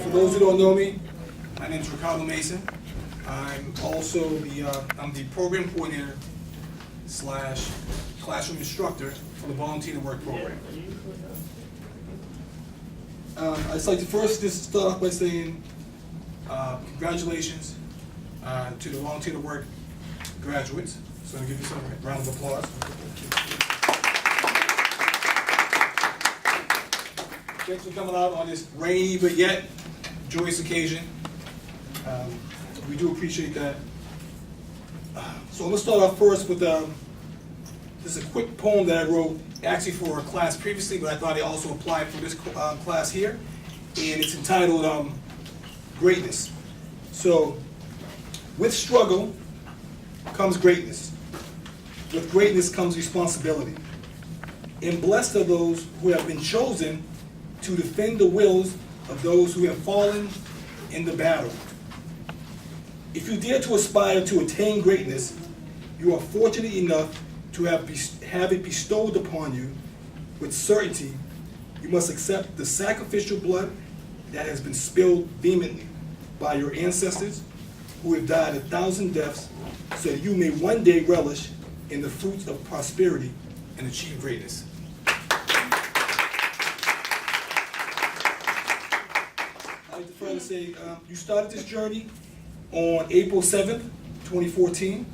For those who don't know me, my name is Ricardo Mason. I'm also I'm the program coordinator / classroom instructor for the Volunteer to Work program. I'd just like to first just start off by saying congratulations to the Volunteer to Work graduates. So I'll give you some round of applause. Thanks for coming out on this rainy but yet joyous occasion. We do appreciate that. So I'm going to start off first with this is a quick poem that I wrote actually for a class previously, but I thought it also applied for this class here. And it's entitled Greatness. So, with struggle comes greatness. With greatness comes responsibility. And blessed are those who have been chosen to defend the wills of those who have fallen in the battle. If you dare to aspire to attain greatness, you are fortunate enough to have it bestowed upon you with certainty. You must accept the sacrificial blood that has been spilled vehemently by your ancestors who have died 1,000 deaths so that you may one day relish in the fruits of prosperity and achieve greatness. I'd like to further say, you started this journey on April 7th, 2014,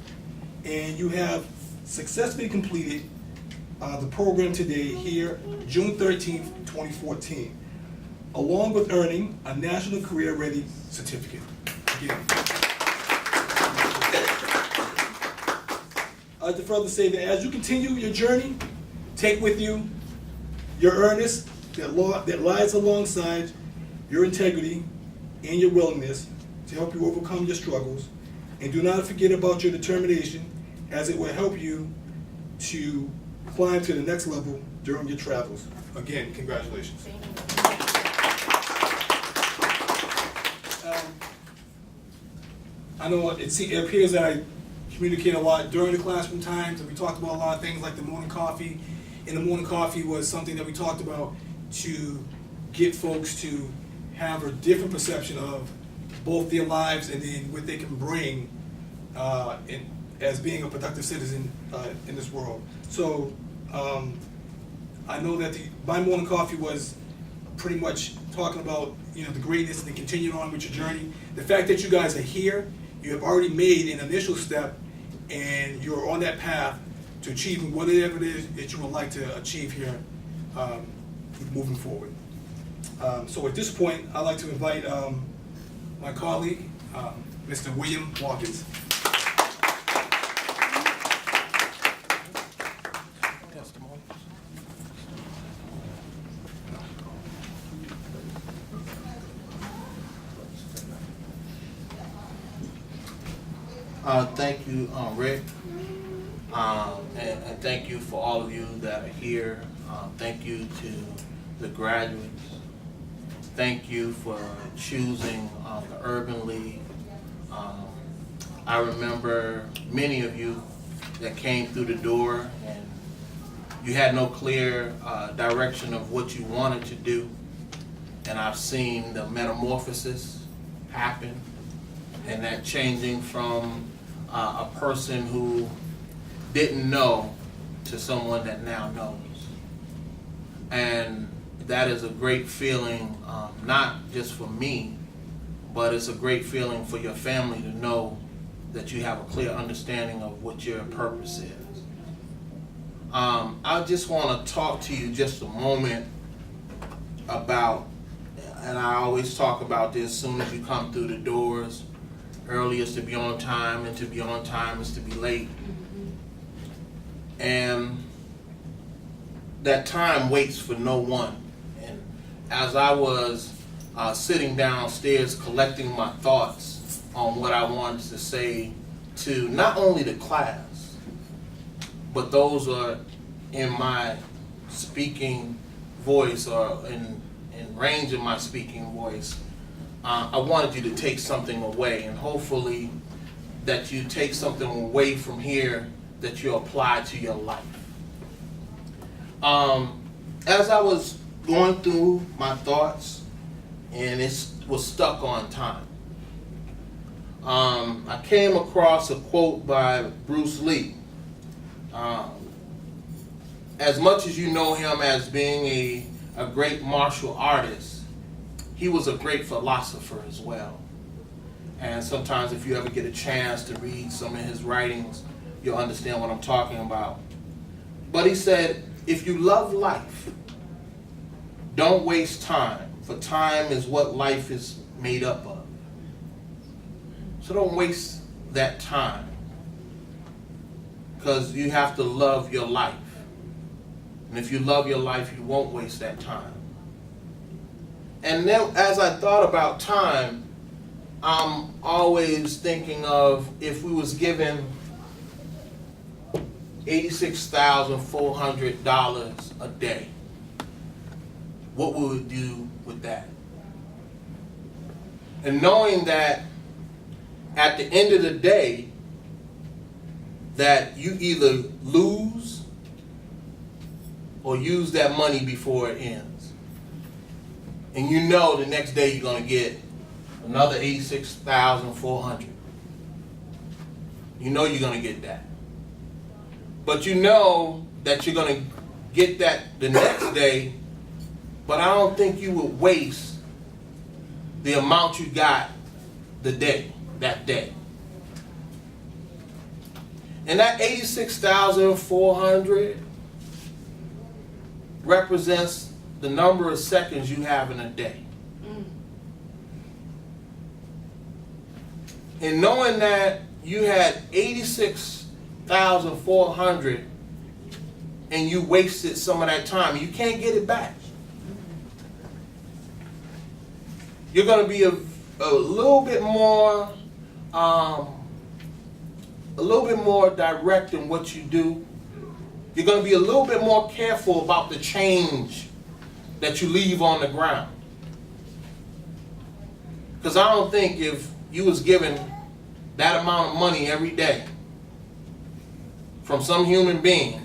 and you have successfully completed the program today here, June 13th, 2014, along with earning a National Career Ready certificate. Again. I'd like to further say that as you continue your journey, take with you your earnest that lies alongside your integrity and your willingness to help you overcome your struggles. And do not forget about your determination, as it will help you to climb to the next level during your travels. Again, congratulations. I know it appears that I communicate a lot during the classroom times, and we talked about a lot of things like the morning coffee. And the morning coffee was something that we talked about to get folks to have a different perception of both their lives and then what they can bring as being a productive citizen in this world. So I know that my morning coffee was pretty much talking about the greatness and then continuing on with your journey. The fact that you guys are here, you have already made an initial step, and you're on that path to achieving whatever it is that you would like to achieve here moving forward. So at this point, I'd like to invite my colleague, Mr. William Watkins. Thank you, Rick, and thank you for all of you that are here. Thank you to the graduates. Thank you for choosing the Urban League. I remember many of you that came through the door and you had no clear direction of what you wanted to do. And I've seen the metamorphosis happen, and that changing from a person who didn't know to someone that now knows. And that is a great feeling, not just for me, but it's a great feeling for your family to know that you have a clear understanding of what your purpose is. I just want to talk to you just a moment about, and I always talk about this as soon as you come through the doors, early is to be on time, and to be on time is to be late. And that time waits for no one. And as I was sitting downstairs collecting my thoughts on what I wanted to say to not only the class, but those who are in my speaking voice or in range of my speaking voice, I wanted you to take something away, and hopefully that you take something away from here that you apply to your life. As I was going through my thoughts, and it was stuck on time. I came across a quote by Bruce Lee. As much as you know him as being a great martial artist, he was a great philosopher as well. And sometimes if you ever get a chance to read some of his writings, you'll understand what I'm talking about. But he said, if you love life, don't waste time, for time is what life is made up of. So don't waste that time, because you have to love your life. And if you love your life, you won't waste that time. And then as I thought about time, I'm always thinking of if we was given $86,400 a day, what would we do with that? And knowing that at the end of the day, that you either lose or use that money before it ends. And you know the next day you're going to get another $86,400. You know you're going to get that. But you know that you're going to get that the next day, but I don't think you would waste the amount you got that day. And that $86,400 represents the number of seconds you have in a day. And knowing that you had 86,400 and you wasted some of that time, you can't get it back. You're going to be a little bit more direct in what you do. You're going to be a little bit more careful about the change that you leave on the ground. Because I don't think if you was given that amount of money every day from some human being,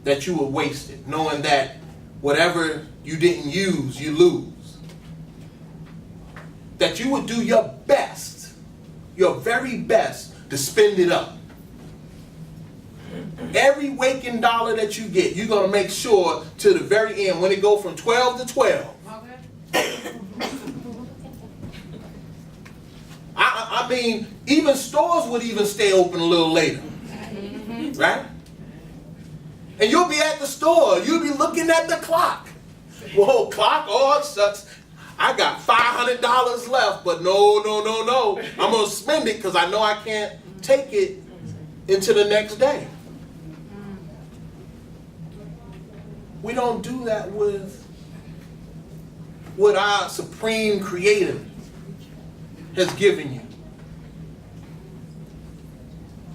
that you would waste it, knowing that whatever you didn't use, you lose. That you would do your best, your very best, to spend it up. Every waking dollar that you get, you're going to make sure to the very end, when it go from 12 to 12. I mean, even stores would even stay open a little later. Right? And you'll be at the store. You'll be looking at the clock. Whoa, clock? Oh, it sucks. I got $500 left, but no. I'm going to spend it because I know I can't take it into the next day. We don't do that with what our supreme creator has given you.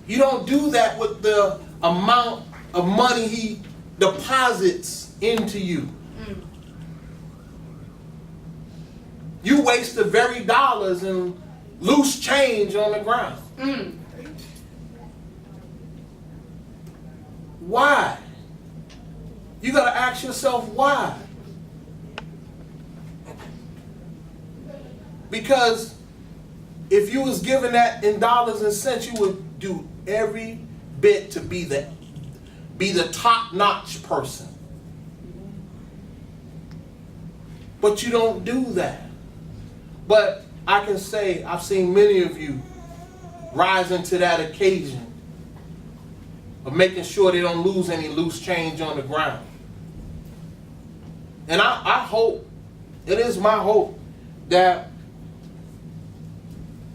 You don't do that with the amount of money he deposits into you. You waste the very dollars and loose change on the ground. Why? You got to ask yourself why. Because if you was given that in dollars and cents, you would do every bit to be the top-notch person. But you don't do that. But I can say I've seen many of you rise into that occasion of making sure they don't lose any loose change on the ground. And I hope, it is my hope, that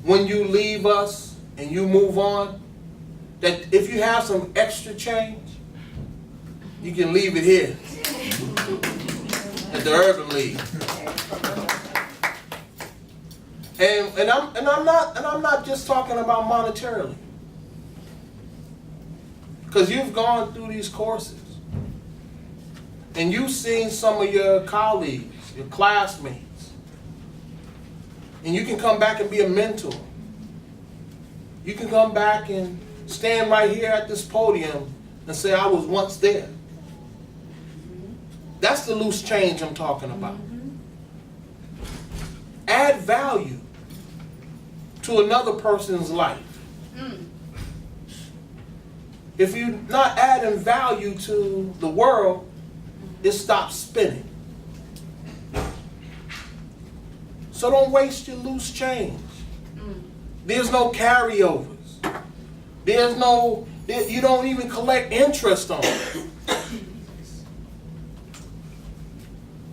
when you leave us and you move on, that if you have some extra change, you can leave it here at the Urban League. And I'm not just talking about monetarily. Because you've gone through these courses and you've seen some of your colleagues, your classmates, and you can come back and be a mentor. You can come back and stand right here at this podium and say, I was once there. That's the loose change I'm talking about. add value to another person's life. If you're not adding value to the world, it stops spinning. So don't waste your loose change. There's no carryovers. You don't even collect interest on it.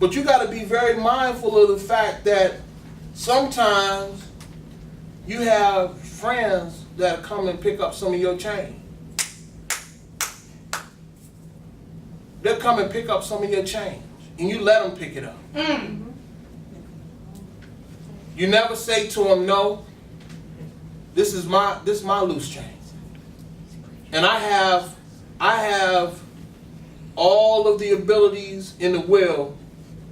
But you got to be very mindful of the fact that sometimes you have friends that come and pick up some of your change. They'll come and pick up some of your change, and you let them pick it up. You never say to them, no, this is my loose change. And I have all of the abilities in the will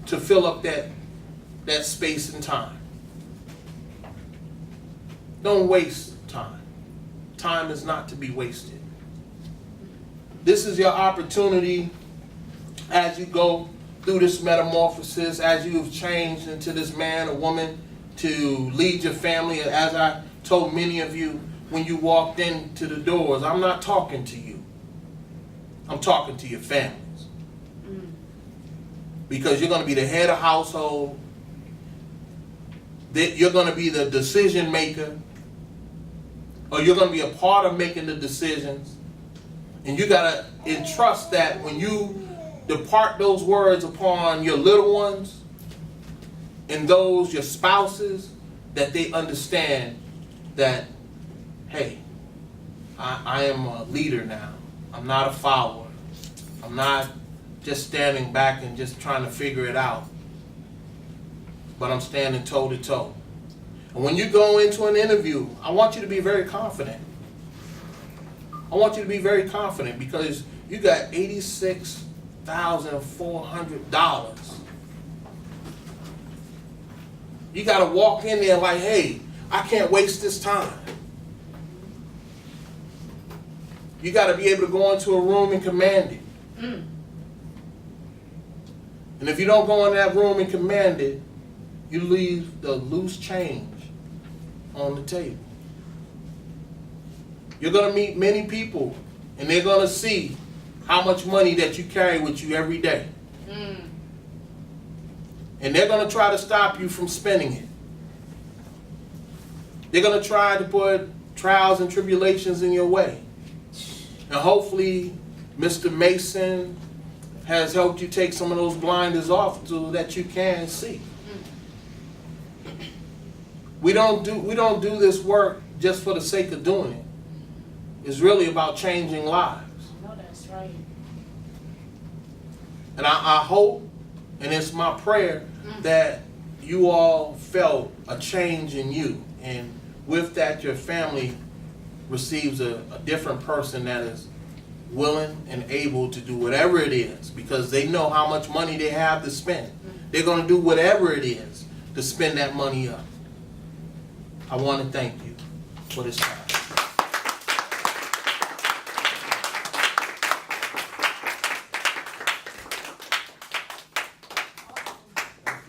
to fill up that space and time. Don't waste time. Time is not to be wasted. This is your opportunity as you go through this metamorphosis, as you've changed into this man or woman to lead your family. As I told many of you when you walked into the doors, I'm not talking to you. I'm talking to your families. Because you're going to be the head of household. You're going to be the decision maker. Or you're going to be a part of making the decisions. And you got to entrust that when you depart those words upon your little ones and those, your spouses, that they understand that, hey, I am a leader now. I'm not a follower. I'm not just standing back and just trying to figure it out. But I'm standing toe to toe. And when you go into an interview, I want you to be very confident. I want you to be very confident because you got $86,400. You got to walk in there like, hey, I can't waste this time. You got to be able to go into a room and command it. And if you don't go in that room and command it, you leave the loose change on the table. You're going to meet many people, and they're going to see how much money that you carry with you every day. And they're going to try to stop you from spending it. They're going to try to put trials and tribulations in your way. And hopefully, Mr. Mason has helped you take some of those blinders off so that you can see. We don't do this work just for the sake of doing it. It's really about changing lives. No, that's right. And I hope, and it's my prayer, that you all felt a change in you. And with that, your family receives a different person that is willing and able to do whatever it is because they know how much money they have to spend. They're going to do whatever it is to spend that money up. I want to thank you for this time.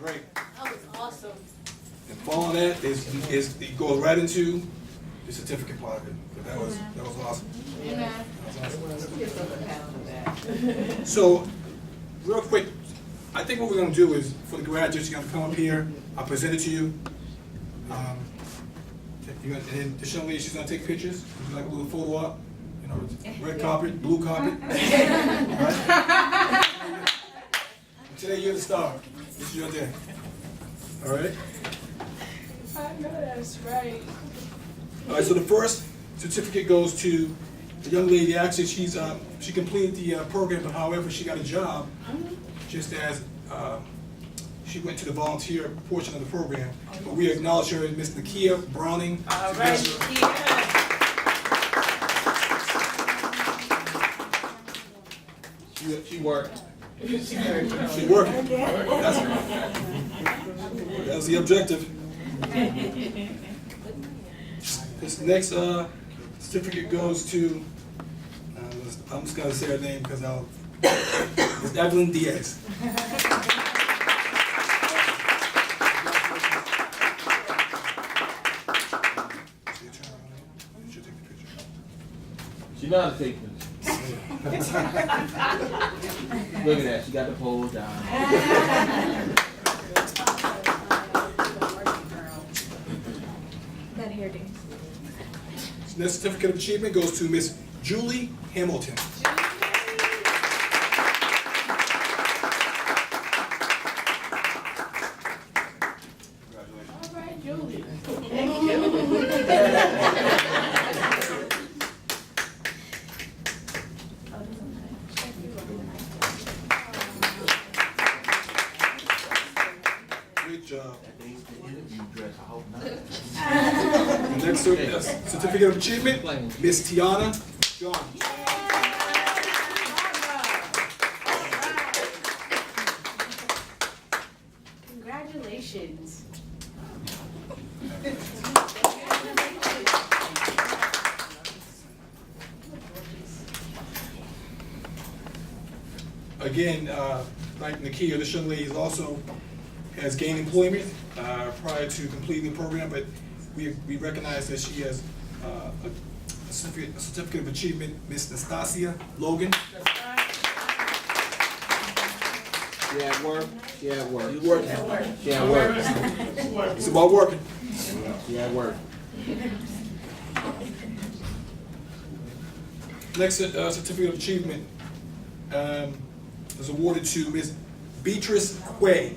Great. That was awesome. And following that it goes right into the certificate part of it. That was awesome. Amen. So, real quick, I think what we're going to do is, for the graduates, you're going to come up here. I'll present it to you. And then the young lady, she's going to take pictures. Would you like a little photo op? You know, red carpet, blue carpet. Right? Today you're the star. This is your day. All right? I know that's right. All right, so the first certificate goes to the young lady. Actually, she completed the program, but however, she got a job just as she went to the volunteer portion of the program. But we acknowledge her as Miss Nakia Browning. All right, She worked. She working. That's the objective. This next certificate goes to, I'm just going to say her name because it's Evelyn Diaz. know how to take pictures. Look at that, she got the pole down. That hair dance. Next certificate of achievement goes to Miss Julie Hamilton. All right, Julie. Great job. That's the interview dress, I hope not. The next certificate of achievement, Miss Tiana John. Congratulations. Again, like Nakia, this young lady also has gained employment prior to completing the program, but we recognize that she has a certificate of achievement, Miss Nastasia Logan. She at work, she at work. You working? She at work. It's about working. She at work. Next certificate of achievement is awarded to Miss Beatrice Quay.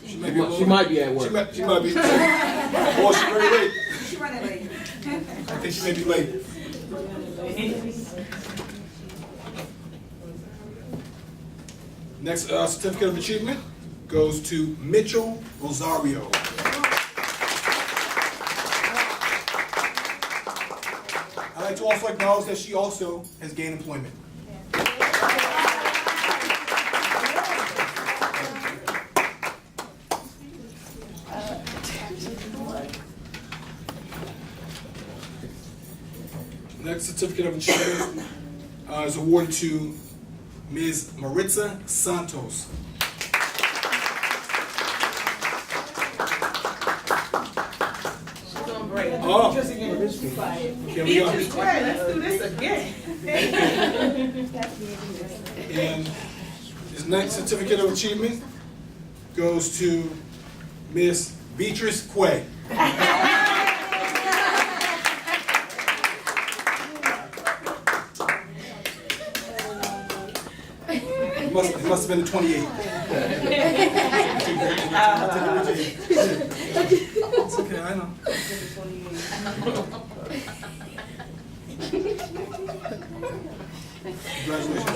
She might be at work. She might be. Oh, she's very late. She running late. I think she may be late. Next certificate of achievement goes to Mitchell Rosario. I'd like to also acknowledge that she also has gained employment. Next certificate of achievement is awarded to Ms. Maritza Santos. She's doing great. Oh. Just again. Here we go. Let's do this again. And his next certificate of achievement goes to Miss Beatrice Quay. It must have been the 28th. It's okay, I know. Congratulations.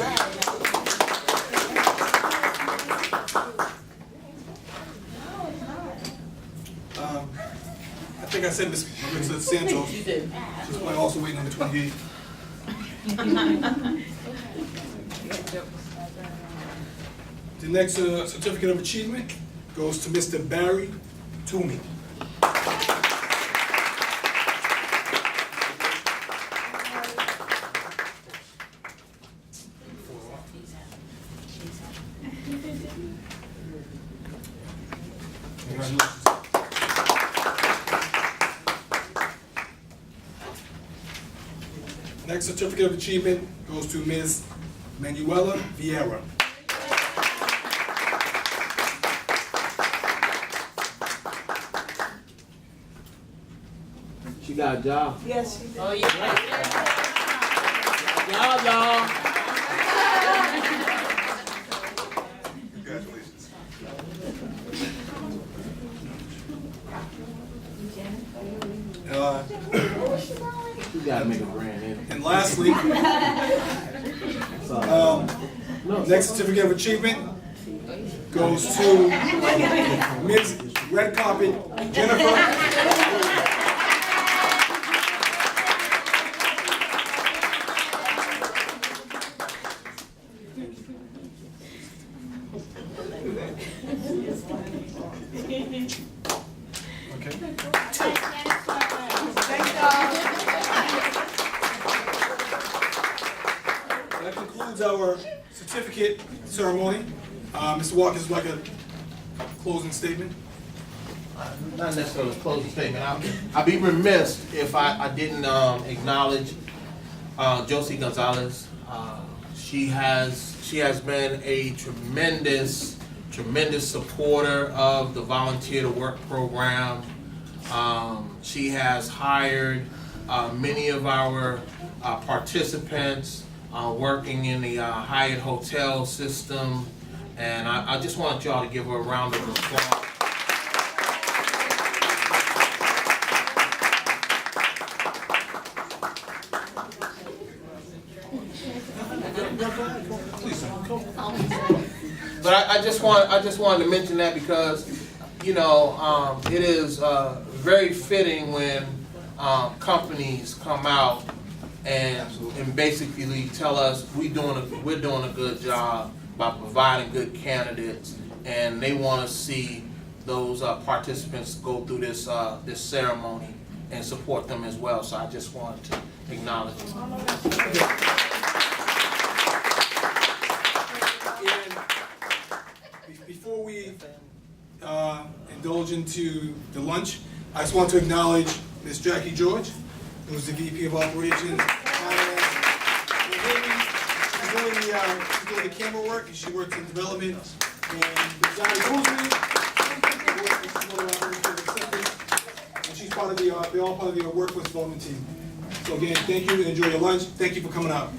I think I said Miss Maritza Santos. You did. She's probably also waiting on the 28th. The next certificate of achievement goes to Mr. Barry Toomey. Congratulations. Next certificate of achievement goes to Ms. Manuela Vieira. She got a job. Yes, she did. Oh, yeah. Job, y'all. Congratulations. You gotta make a brand in. And lastly, next certificate of achievement goes to Ms. Red Carpet Jennifer. Okay. That concludes our certificate ceremony. Mr. Watkins, would you like a closing statement? not necessarily a closing statement. I'd be remiss if I didn't acknowledge Josie Gonzalez. She has been a tremendous supporter of the Volunteer to Work program. She has hired many of our participants working in the Hyatt hotel system, and I just want y'all to give her a round of applause. But I just wanted to mention that because, you know, it is very fitting when companies come out and basically tell us we're doing a good job by providing good candidates, and they want to see those participants go through this ceremony and support them as well. So I just wanted to acknowledge it. And before we indulge into the lunch, I just want to acknowledge Ms. Jackie George, who's the VP of Operations. She's doing the camera work, and she works in development. And she's part of they're all part of the workforce development team. So again, thank you and enjoy your lunch. Thank you for coming out.